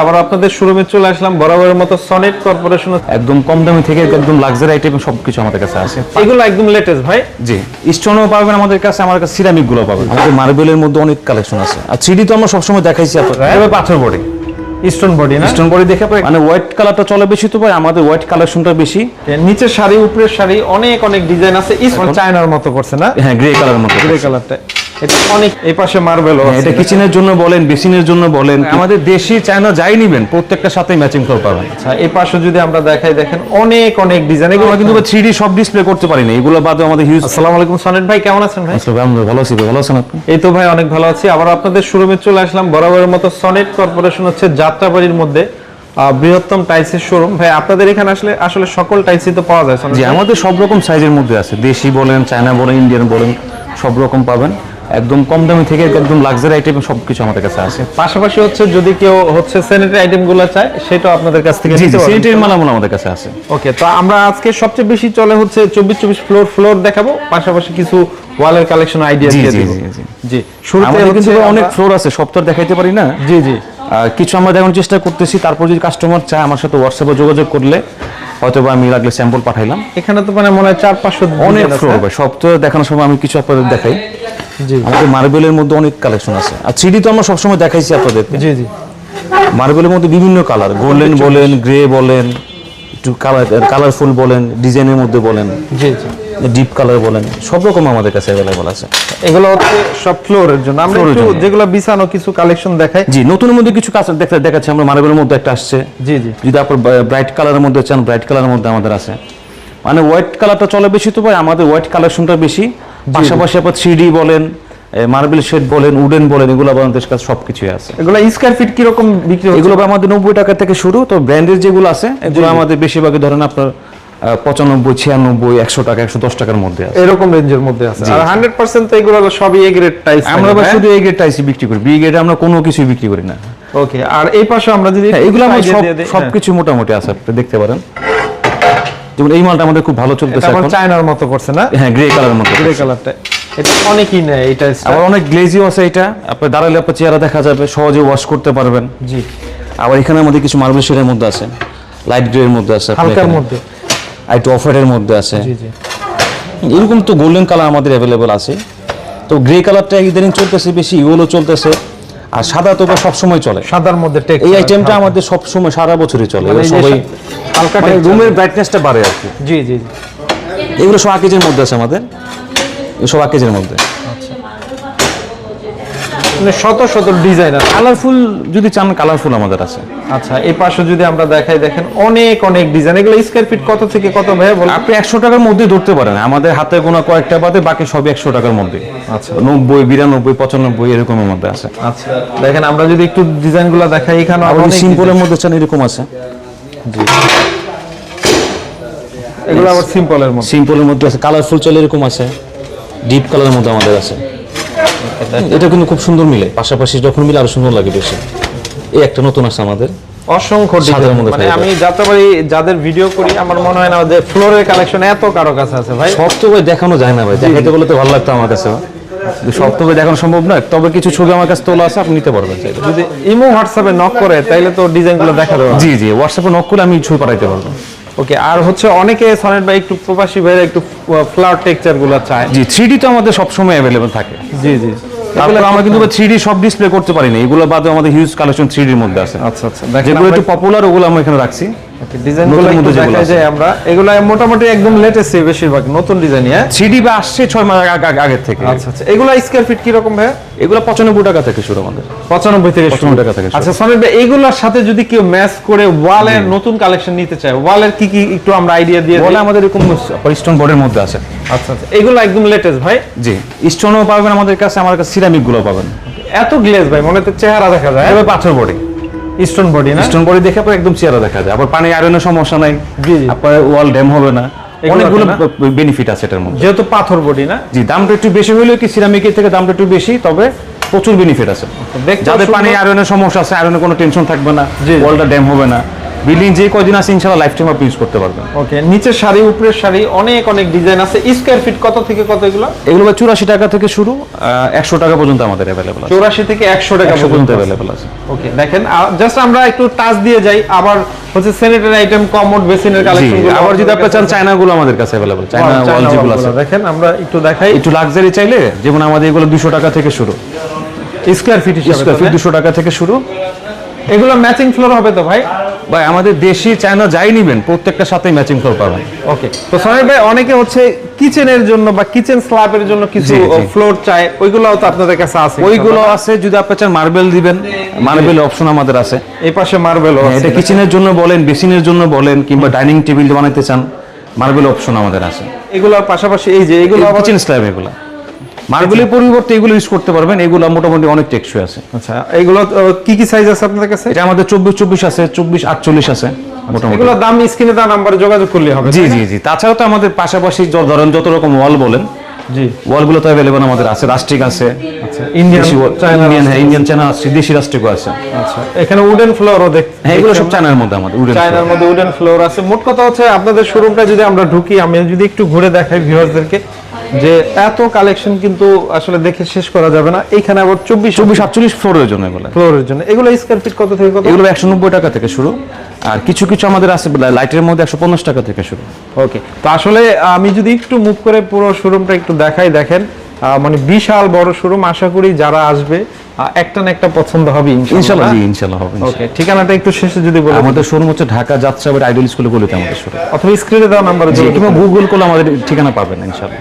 আবার আপনাদের শোরুমে চলে আসলাম বরাবরের মতো সনেট কর্পোরেশন একদম কম দামি থেকে একদম লাক্সারি আইটেম সবকিছু আমাদের কাছে আছে। এগুলো একদম লেটেস্ট ভাই। জি, স্টোনও পাবেন আমাদের কাছে, আমার কাছে সিরামিক গুলো পাবেন। আমাদের মার্বেলের মধ্যে অনেক কালেকশন আছে। আর থ্রিডি তো আমরা সবসময় দেখাইছি আপনাদের। এভাবে পাথর বডি, স্টোন বডি না, স্টোন বডি দেখে মানে হোয়াইট কালারটা চলে বেশি, তো ভাই আমাদের হোয়াইট কালেকশনটা বেশি। নিচের শাড়ি উপরের শাড়ি অনেক অনেক ডিজাইন আছে, চায়নার মতো করছে না? হ্যাঁ, গ্রে কালারের মতো, গ্রে কালারটা এটা অনেক। এই পাশে মার্বেল আছে, এটা কিচেনের জন্য বলেন, বেসিনের জন্য বলেন, আমাদের দেশি চায়না যাই নিবেন প্রত্যেকটার সাথে ম্যাচিং ফ্লোর পাবেন। আচ্ছা, এই পাশে যদি আমরা দেখাই, দেখেন অনেক অনেক ডিজাইন। এগুলো কিন্তু 3D সব ডিসপ্লে করতে পারি না, এগুলো বাদে আমাদের হিউজ। আসসালামু আলাইকুম সনেট ভাই, কেমন আছেন ভাই? আমরা ভালো আছি, ভালো আছেন আপনি? এই তো ভাই অনেক ভালো আছি। আবার আপনাদের শোরুমে চলে আসলাম বরাবরের মতো। সনেট কর্পোরেশন হচ্ছে যাত্রাবাড়ির মধ্যে বৃহত্তম টাইলসের শোরুম। ভাই আপনাদের এখানে আসলে সকল টাইলসই তো পাওয়া যায়? জি, আমাদের সব রকম সাইজের মধ্যে আছে, দেশি বলেন, চায়না বলেন, ইন্ডিয়ান বলেন, সব রকম পাবেন। একদম কম দামি থেকে একদম লাক্সারি আইটেম সবকিছু আমাদের কাছে আছে। পাশাপাশি হচ্ছে যদি কেউ হচ্ছে স্যানিটারি আইটেমগুলো চায়, সেটাও আপনাদের কাছ থেকে নিতে পারবে। স্যানিটারি মালামাল আমাদের কাছে আছে। ওকে, তো আমরা আজকে সবচেয়ে বেশি চলে হচ্ছে 24 ফ্লোর দেখাবো, পাশাপাশি কিছু ওয়ালের কালেকশন আইডিয়া দিয়ে দেব। জি, শুরুতে কিন্তু অনেক ফ্লোর আছে, সব তো দেখাইতে পারি না। জি জি, কিছু আমরা দেখানোর চেষ্টা করতেছি। তারপর যদি কাস্টমার চায় আমার সাথে হোয়াটসঅ্যাপে যোগাযোগ করলে হয়তো আমি লাগলে স্যাম্পল পাঠাইলাম। এখানে তো মানে মনে হয় 400-500 অনেক ফ্লোর হবে। সব তো দেখানোর সময় আমি কিছু আপনাদের দেখাই। জি, আমাদের মার্বেলের মধ্যে অনেক কালেকশন আছে। আর 3D তো আমরা সবসময় দেখাইছি আপনাদেরকে। জি জি, মার্বেলের মধ্যে বিভিন্ন কালার, গোল্ডেন বলেন, গ্রে বলেন, একটু কালারফুল বলেন, ডিজাইনের মধ্যে বলেন, জি জি, ডিপ কালার বলেন, সব রকম আমাদের কাছে अवेलेबल আছে। এগুলো হচ্ছে সব ফ্লোরের জন্য। আমরা একটু যেগুলো বিছানো কিছু কালেকশন দেখাই। জি, নতুনের মধ্যে কিছু কাজ দেখাচ্ছি আমরা। মার্বেলের মধ্যে একটা আসছে। জি জি, যদি আপনার ব্রাইট কালারের মধ্যে চান, ব্রাইট কালারের মধ্যে আমাদের আছে। মানে হোয়াইট কালারটা চলে বেশি, তো ভাই আমাদের হোয়াইট কালেকশনটা বেশি। পাশাপাশি আপনার 3D বলেন, মার্বেল শেড বলেন, উডেন বলেন, এগুলো আমাদের কাছে সবকিছুই আছে। এগুলো স্কয়ার ফিট কি রকম বিক্রি হচ্ছে? এগুলো আমাদের 90 টাকা থেকে শুরু। তো ব্র্যান্ডের যেগুলো আছে এগুলো আমাদের বেশিরভাগই ধরেন আপনার 95, 96, 100 টাকা, 110 টাকার মধ্যে আছে, এরকম রেঞ্জের মধ্যে আছে। আর 100% তো এগুলো সবই এ গ্রেড টাইলস। আমরা শুধু এ গ্রেড টাইলসই বিক্রি করি, বি গ্রেড আমরা কোনো কিছুই বিক্রি করি না। ওকে, আর এই পাশে আমরা যদি এগুলো আমরা সবকিছু মোটামুটি আছে, আপনি দেখতে পারেন। যেমন এই মালটা আমাদের খুব ভালো চলতেছে এখন, চায়নার মতো করছে না? হ্যাঁ, গ্রে কালারের মতো। গ্রে কালারটা এটা অনেকই নেয়। এটা আবার অনেক গ্লেজিও আছে। এটা আপনি দাঁড়ালে আপনার চেহারা দেখা যাবে, সহজে ওয়াশ করতে পারবেন। জি, আবার এখানে আমাদের কিছু মার্বেল শেডের মধ্যে আছে, লাইট গ্রে এর মধ্যে আছে, হালকার মধ্যে, আর একটু অফ হোয়াইটের মধ্যে আছে। জি জি, এরকম তো গোল্ডেন কালার আমাদের अवेलेबल আছে। তো গ্রে কালারটা ইদানিং চলতেছে বেশি, ইয়েলো চলতেছে। আর সাদা তো সব সময় চলে। সাদার মধ্যে এই আইটেমটা আমাদের সব সময় সারা বছরই চলে। সবাই হালকা রুমের ব্রাইটনেসটা বাড়ে আর কি। জি জি, এগুলো সব আকেজের মধ্যে আছে আমাদের, সব আকেজের মধ্যে। মানে শত শত ডিজাইন আছে। কালারফুল যদি চান, কালারফুল আমাদের আছে। আচ্ছা, এই পাশে যদি আমরা দেখাই, দেখেন অনেক অনেক ডিজাইন। এগুলো স্কয়ার ফিট কত থেকে কত ভাই বল? আপনি 100 টাকার মধ্যে ধরতে পারেন, আমাদের হাতে গোনা কয়েকটা বাদে বাকি সবই 100 টাকার মধ্যে। আচ্ছা, 90, 92, 95 এরকমের মধ্যে আছে। আচ্ছা, দেখেন আমরা যদি একটু ডিজাইনগুলো দেখাই, এখানে অনেক সিম্পলের মধ্যে চান এরকম আছে। জি, এগুলো আবার সিম্পলের মধ্যে আছে। কালারফুল চলে এরকম আছে, ডিপ কালারের মধ্যে আমাদের আছে। এটা কিন্তু খুব সুন্দর মিলে, পাশাপাশি যখন মিলে আরো সুন্দর লাগে বেশি। এই একটা নতুন আছে আমাদের, অসংখ্য ডিজাইন। মানে আমি যাত্রাবাড়ি যাদের ভিডিও করি, আমার মনে হয় না যে ফ্লোরের কালেকশন এত কারো কাছে আছে ভাই। সব তো ভাই দেখানো যায় না ভাই, দেখাইতে বলে তো ভালো লাগতো আমার কাছে। সব তো ভাই দেখানো সম্ভব না, তবে কিছু ছবি আমার কাছে তোলা আছে, আপনি নিতে পারবেন। যদি ইমো হোয়াটসঅ্যাপে নক করে তাইলে তো ডিজাইনগুলো দেখা দেবো। জি জি, হোয়াটসঅ্যাপে নক করে আমি ছবি পাঠাইতে পারবো। ওকে, আর হচ্ছে অনেকে সনেট ভাই একটু প্রবাসী ভাইরা একটু ফ্লাওয়ার টেক্সচার গুলো চায়। জি, 3D তো আমাদের সবসময় অ্যাভেলেবল থাকে। জি জি, তারপর আমরা কিন্তু 3D সব ডিসপ্লে করতে পারি না, এগুলো বাদে আমাদের হিউজ কালেকশন 3D এর মধ্যে আছে। আচ্ছা আচ্ছা, যেগুলো একটু পপুলার ওগুলো আমরা এখানে রাখছি। ডিজাইনগুলো একটু দেখা যায় আমরা, এগুলো মোটামুটি একদম লেটেস্ট, বেশিরভাগ নতুন ডিজাইন। হ্যাঁ, 3D বা আসছে 6 মাস আগে থেকে। আচ্ছা আচ্ছা, এগুলো স্কয়ার ফিট কি রকম ভাই? এগুলো 95 টাকা থেকে শুরু আমাদের, 95 থেকে 95 টাকা থেকে। আচ্ছা সনেট ভাই, এগুলোর সাথে যদি কেউ ম্যাচ করে ওয়ালের নতুন কালেকশন নিতে চায়, ওয়ালের কি কি একটু আমরা আইডিয়া দিয়ে বলে আমাদের এরকম স্টোন বোর্ডের মধ্যে আছে। আচ্ছা আচ্ছা, এগুলো একদম লেটেস্ট ভাই। জি, স্টোনও পাবেন আমাদের কাছে, আমার কাছে সিরামিক গুলো পাবেন। এত গ্লেজ ভাই, মনে তো চেহারা দেখা যায়। এভাবে পাথর বডি, স্টোন বডি না? স্টোন বডি দেখে পরে একদম চেহারা দেখা যায়। আবার পানি আয়রনের সমস্যা নাই, আপনার ওয়াল ড্যাম হবে না, অনেকগুলো বেনিফিট আছে এটার মধ্যে। যেহেতু পাথর বডি না? জি, দামটা একটু বেশি হলেও কি সিরামিকের থেকে দামটা একটু বেশি, তবে প্রচুর বেনিফিট আছে। যাদের পানি আয়রনের সমস্যা আছে, আয়রনের কোনো টেনশন থাকবে না, ওয়ালটা ড্যাম হবে না, বিল্ডিং যে কয়দিন আছে ইনশাআল্লাহ লাইফ টাইম আপনি ইউজ করতে পারবেন। ওকে, নিচের শাড়ি উপরের শাড়ি অনেক অনেক ডিজাইন আছে। স্কয়ার ফিট কত থেকে কত এগুলো? এগুলো 84 টাকা থেকে শুরু 100 টাকা পর্যন্ত আমাদের অ্যাভেলেবল আছে। 84 থেকে 100 টাকা 100 পর্যন্ত অ্যাভেলেবল আছে। ওকে, দেখেন জাস্ট আমরা একটু টাচ দিয়ে যাই। আবার হচ্ছে স্যানিটারি আইটেম, কমোড, বেসিনের কালেকশন গুলো আবার যদি আপনি চান চায়না গুলো আমাদের কাছে অ্যাভেলেবল, চায়না ওয়াল যেগুলো আছে। দেখেন আমরা একটু দেখাই। একটু লাক্সারি চাইলে যেমন আমাদের এগুলো 200 টাকা থেকে শুরু, স্কয়ার ফিট হিসেবে স্কয়ার ফিট 200 টাকা থেকে শুরু। এগুলো ম্যাচিং ফ্লোর হবে তো ভাই? ভাই আমাদের দেশি চায়না যাই নিবেন প্রত্যেকটার সাথে ম্যাচিং ফ্লোর পাবেন। ওকে, তো সোহেল ভাই অনেকে হচ্ছে কিচেনের জন্য বা কিচেন স্ল্যাবের জন্য কিছু জি, জি। ফ্লোর চায়, ওইগুলোও তো আপনাদের কাছে আছে? ওইগুলো আছে, যদি আপনি চান মার্বেল দিবেন, মার্বেল অপশন আমাদের আছে। এই পাশে মার্বেলও আছে। এটা কিচেনের জন্য বলেন, বেসিনের জন্য বলেন, কিংবা ডাইনিং টেবিল বানাইতে চান, মার্বেল অপশন আমাদের আছে। এগুলোর পাশাপাশি এই যে এগুলো আবার- কিচেন স্ল্যাব এগুলো মার্বেলের পরিবর্তে এগুলো ইউজ করতে পারবেন। এগুলো মোটামুটি অনেক টেকসই আছে। আচ্ছা, এগুলো কি কি সাইজ আছে আপনাদের কাছে? এটা আমাদের 24 আছে, 24-48 আছে মোটামুটি। এগুলো দাম স্ক্রিনে দেওয়া নাম্বারে যোগাযোগ করলে হবে। জি জি জি। তাছাড়াও তো আমাদের পাশাপাশি ধরেন যত রকম ওয়াল বলেন, জি, ওয়ালগুলো তো অ্যাভেলেবল আমাদের আছে। রাস্টিক আছে, আচ্ছা, ইন্ডিয়ান চায়না। ইন্ডিয়ান চায়না আছে, দেশি রাস্টিকও আছে। আচ্ছা, এখানে উডেন ফ্লোরও হ্যাঁ, এগুলো সব চায়নার মধ্যে আমাদের উডেন চায়নার মধ্যে উডেন ফ্লোর আছে। মোট কথা হচ্ছে আপনাদের শোরুমটা যদি আমরা ঢুকি, আমি যদি একটু ঘুরে দেখাই ভিউয়ারদেরকে, যে এত কালেকশন কিন্তু আসলে দেখে শেষ করা যাবে না। এইখানে আবার 24-48 ফ্লোরের জন্য এগুলো। ফ্লোরের জন্য এগুলো স্কয়ার ফিট কত থেকে কত? এগুলো 190 টাকা থেকে শুরু, আর কিছু কিছু আমাদের আছে লাইটের মধ্যে 150 টাকা থেকে শুরু। ওকে, তো আসলে আমি যদি একটু মুভ করে পুরো শোরুমটা একটু দেখাই, দেখেন মানে বিশাল বড় শোরুম। আশা করি যারা আসবে একটা না একটা পছন্দ হবে ইনশাআল্লাহ। জি, ইনশাআল্লাহ হবে। ওকে, ঠিকানাটা একটু শেষে যদি বলেন। আমাদের শোরুম হচ্ছে ঢাকা যাত্রাবাড়ি আইডল স্কুলে গলিতে আমাদের শোরুম, অথবা স্ক্রিনে দেওয়া নাম্বারে কিংবা গুগল করলে আমাদের ঠিকানা পাবেন ইনশাআল্লাহ।